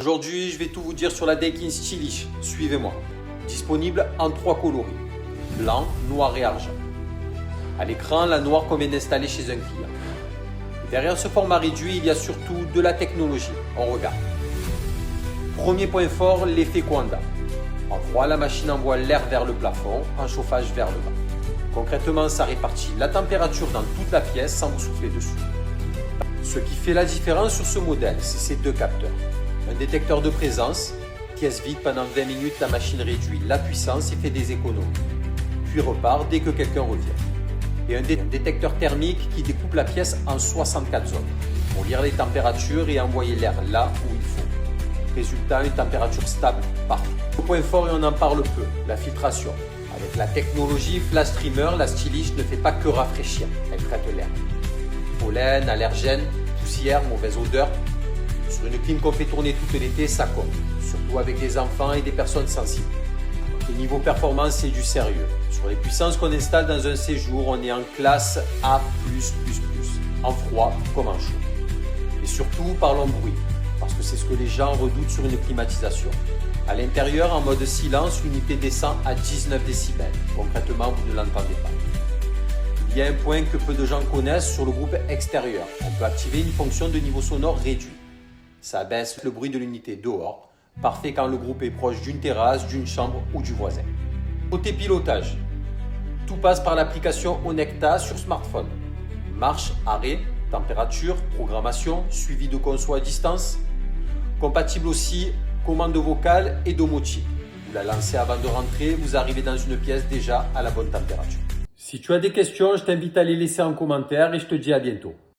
Aujourd'hui, je vais tout vous dire sur la Daikin Stylish. Suivez-moi. Disponible en 3 coloris. Blanc, noir et argent. À l'écran, la noire qu'on vient d'installer chez un client. Derrière ce format réduit, il y a surtout de la technologie. On regarde. Premier point fort, l'effet Coanda. En froid, la machine envoie l'air vers le plafond, en chauffage vers le bas. Concrètement, ça répartit la température dans toute la pièce sans vous souffler dessus. Ce qui fait la différence sur ce modèle, c'est ces deux capteurs. Un détecteur de présence, pièce vide pendant 20 minutes, la machine réduit la puissance et fait des économies. Puis repart dès que quelqu'un revient. Et un détecteur thermique qui découpe la pièce en 64 zones pour lire les températures et envoyer l'air là où il faut. Résultat, une température stable partout. Au point fort, et on en parle peu, la filtration. Avec la technologie Flash Streamer, la Stylish ne fait pas que rafraîchir, elle traite l'air. Pollen, allergènes, poussière, mauvaise odeur. Sur une clim qu'on fait tourner tout l'été, ça compte, surtout avec des enfants et des personnes sensibles. Et niveau performance, c'est du sérieux. Sur les puissances qu'on installe dans un séjour, on est en classe A++, en froid comme en chaud. Et surtout, parlons bruit, parce que c'est ce que les gens redoutent sur une climatisation. À l'intérieur, en mode silence, l'unité descend à 19 décibels. Concrètement, vous ne l'entendez pas. Il y a un point que peu de gens connaissent sur le groupe extérieur. On peut activer une fonction de niveau sonore réduit. Ça baisse le bruit de l'unité dehors, parfait quand le groupe est proche d'une terrasse, d'une chambre ou du voisin. Côté pilotage, tout passe par l'application Onecta sur smartphone. Marche, arrêt, température, programmation, suivi de conso à distance. Compatible aussi commande vocale et domotique. Vous la lancez avant de rentrer, vous arrivez dans une pièce déjà à la bonne température. Si tu as des questions, je t'invite à les laisser en commentaire et je te dis à bientôt.